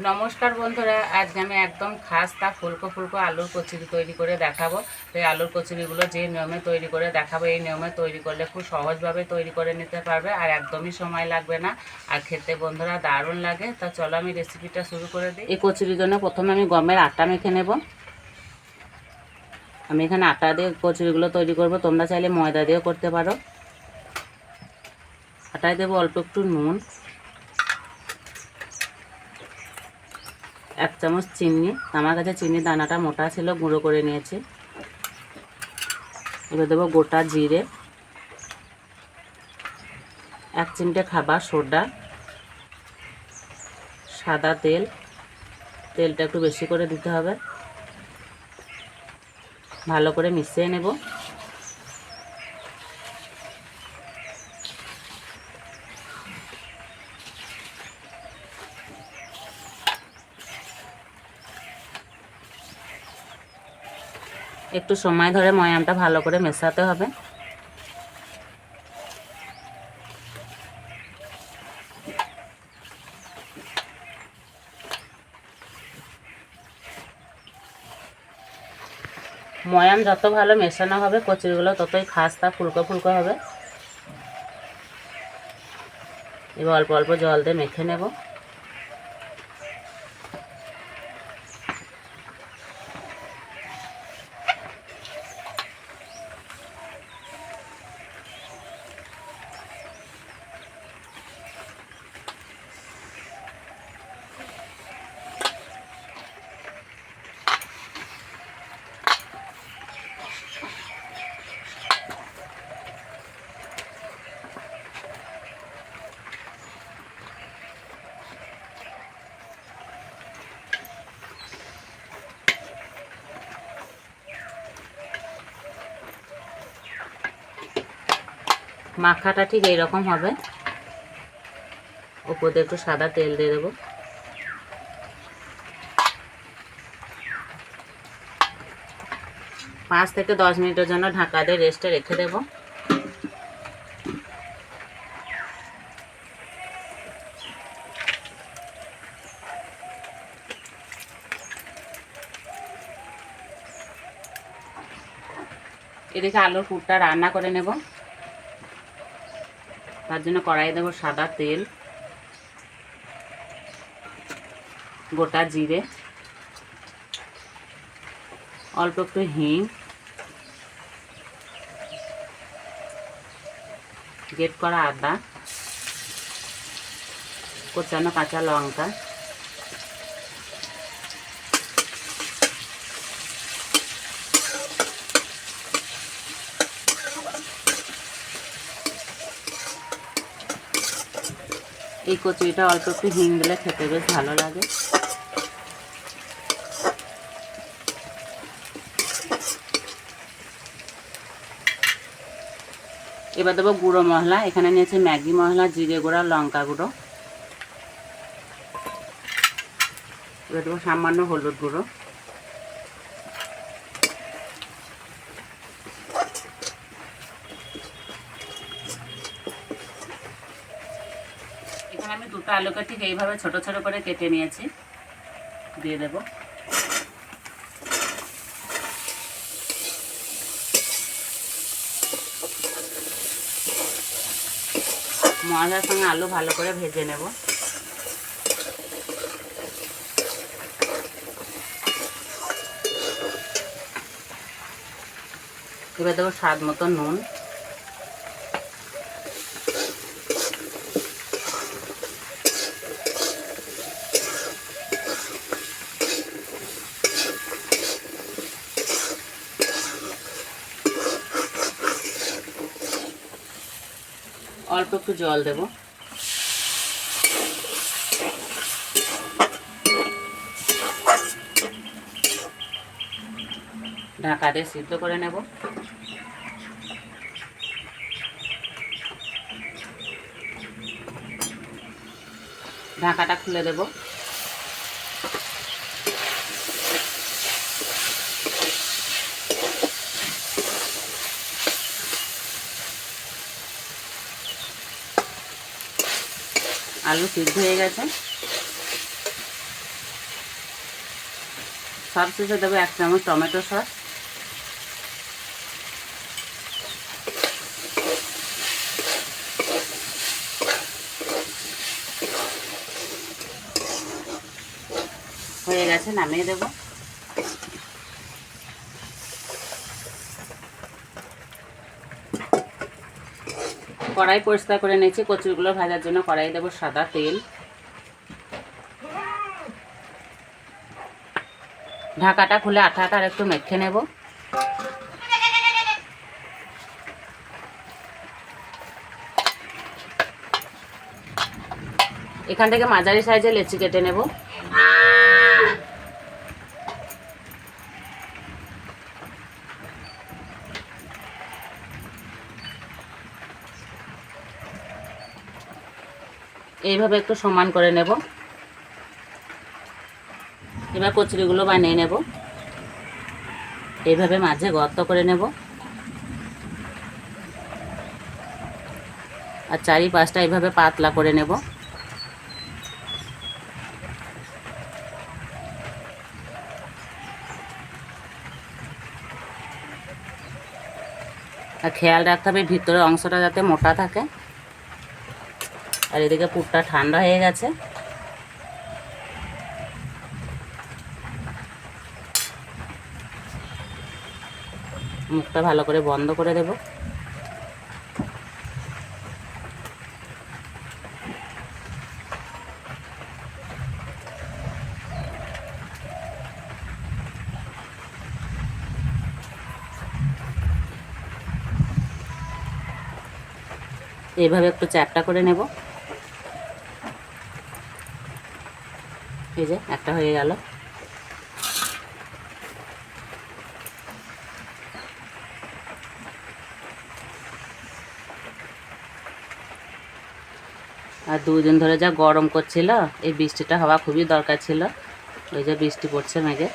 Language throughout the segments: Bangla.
নমস্কার বন্ধুরা, আজকে আমি একদম খাস্তা ফুলকো ফুলকো আলুর কচুরি তৈরি করে দেখাবো। তো এই আলুর কচুরিগুলো যে নিয়মে তৈরি করে দেখাবো, এই নিয়মে তৈরি করলে খুব সহজভাবে তৈরি করে নিতে পারবে, আর একদমই সময় লাগবে না, আর খেতে বন্ধুরা দারুণ লাগে। তা চলো আমি রেসিপিটা শুরু করে দিই। এই কচুরির জন্য প্রথমে আমি গমের আটা মেখে নেব। আমি এখানে আটা দিয়ে কচুরিগুলো তৈরি করব, তোমরা চাইলে ময়দা দিয়েও করতে পারো। আটায় দেবো অল্প একটু নুন, 1 চামচ চিনি। আমার কাছে চিনির দানাটা মোটা ছিল, গুঁড়ো করে নিয়েছি। এবার দেবো গোটা জিরে, 1 চিমটে খাবার সোডা, সাদা তেল। তেলটা একটু বেশি করে দিতে হবে। ভালো করে মিশিয়ে নেব। একটু সময় ধরে ময়ামটা ভালো করে মেশাতে হবে। ময়াম যত ভালো মেশানো হবে কচুরিগুলো ততই খাস্তা ফুলকো ফুলকো হবে। এবার অল্প অল্প জল দিয়ে মেখে নেব। মাখাটা ঠিক এইরকম হবে। উপর দিয়ে একটু সাদা তেল দিয়ে দেবো। পাঁচ থেকে 10 মিনিটের জন্য ঢাকা দিয়ে রেস্টে রেখে দেব। এদিকে আলুর পুরটা রান্না করে নেব। তার জন্য কড়াইয়ে দেবো সাদা তেল, গোটা জিরে, অল্প একটু হিং, গ্রেট করা আদা, কোচানো কাঁচা লঙ্কা, এই কচুরিটা অল্প একটু হিং দিলে খেতে বেশ ভালো লাগে। এবার দেবো গুঁড়ো মশলা। এখানে নিয়েছি ম্যাগি মশলা, জিরে গুঁড়া, লঙ্কা গুঁড়ো। এবার দেবো সামান্য হলুদ গুঁড়ো। এখানে আমি দুটো আলুকে ঠিক এইভাবে ছোট ছোট করে কেটে নিয়েছি, দিয়ে দেব। মশলার সঙ্গে আলু ভালো করে ভেজে নেব। এবার দেবো স্বাদ মতো নুন, অল্প একটু জল দেব। ঢাকা দিয়ে সিদ্ধ করে নেব। ঢাকাটা খুলে দেব। আলু সিদ্ধ হয়ে গেছে। সবশেষে দেবো 1 চামচ টমেটো সস। হয়ে গেছে, নামিয়ে দেবো। কড়াই পরিষ্কার করে নিয়েছি, কচুরিগুলো ভাজার জন্য কড়াই দেবো সাদা তেল। ঢাকাটা খুলে আঠাটা আর একটু মেখে নেব। এখান থেকে মাঝারি সাইজে লেচি কেটে নেব। এইভাবে একটু সমান করে নেব। এবার কচুরিগুলো বানিয়ে নেব। এইভাবে মাঝে গর্ত করে নেব আর চারিপাশটা এইভাবে পাতলা করে নেব। আর খেয়াল রাখতে হবে ভিতরের অংশটা যাতে মোটা থাকে। আর এদিকে পুরটা ঠান্ডা হয়ে গেছে। মুখটা ভালো করে বন্ধ করে দেব। এইভাবে একটু চ্যাপটা করে নেব। এই যে একটা হয়ে গেল। আর 2 দিন ধরে যা গরম করছিল, এই বৃষ্টিটা হওয়া খুবই দরকার ছিল। ওই যে বৃষ্টি পড়ছে মেঘে।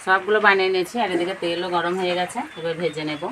সবগুলো বানিয়ে নিয়েছি আর এদিকে তেলও গরম হয়ে গেছে। এবার ভেজে নেব।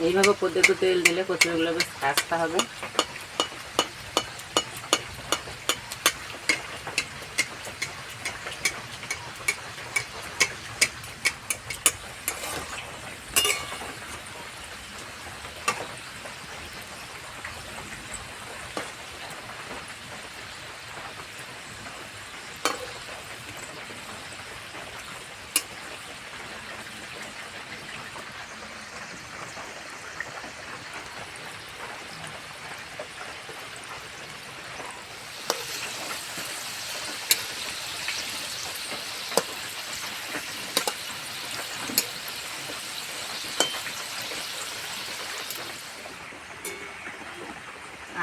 এইভাবে পদ্মে একটু তেল দিলে কচুরিগুলো বেশ খাস্তা হবে।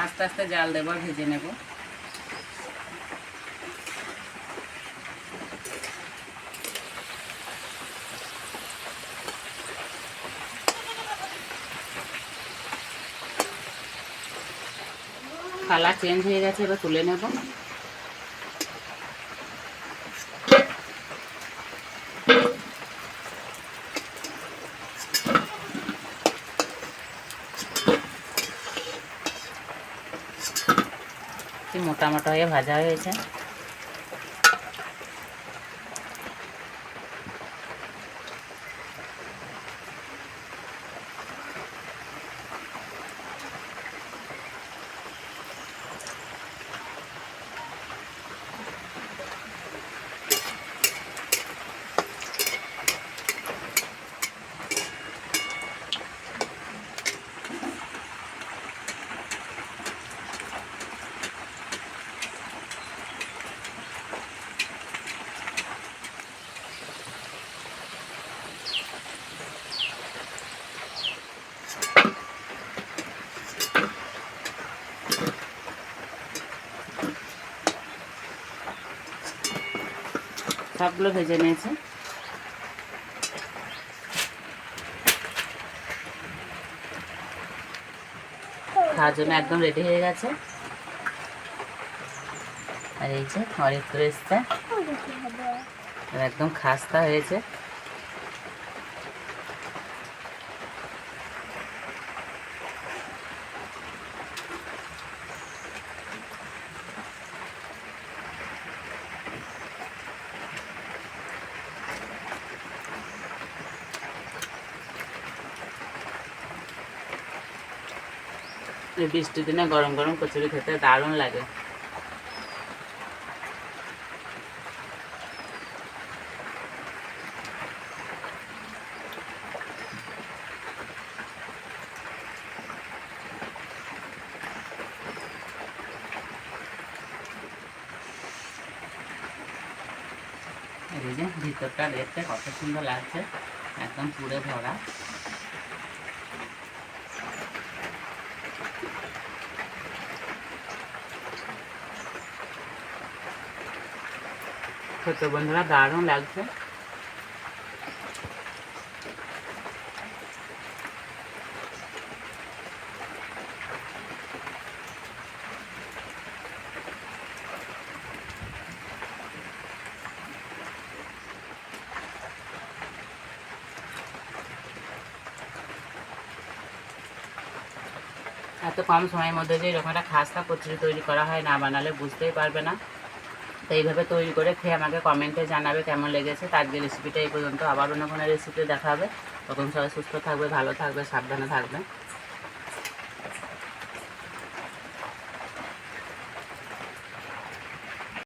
আস্তে আস্তে জাল দেবো, ভেজে নেব। কালার চেঞ্জ হয়ে গেছে, এবার তুলে নেব। কি মোটা মোটা হয়ে ভাজা হয়েছে। সবগুলো ভেজে নিয়েছে। খাওয়ার জন্য একদম রেডি হয়ে গেছে। আর এই যে অরেক রেস্তা একদম খাস্তা হয়েছে। এই বৃষ্টির দিনে গরম গরম কচুরি খেতে দারুণ লাগে। এই যে ভিতরটা দেখতে কত সুন্দর লাগছে, একদম পুরে ভরা। ছোট বন্ধুরা দারুণ লাগছে। এত কম সময়ের মধ্যে যে এরকম একটা খাস্তা কচুরি তৈরি করা হয়, না বানালে বুঝতেই পারবে না। তো এইভাবে তৈরি করে খেয়ে আমাকে কমেন্টে জানাবে কেমন লেগেছে। তো আজকে রেসিপিটা এই পর্যন্ত, আবার অন্য কোনো রেসিপি দেখা হবে। তখন সবাই সুস্থ থাকবে, ভালো থাকবে, সাবধানে থাকবে।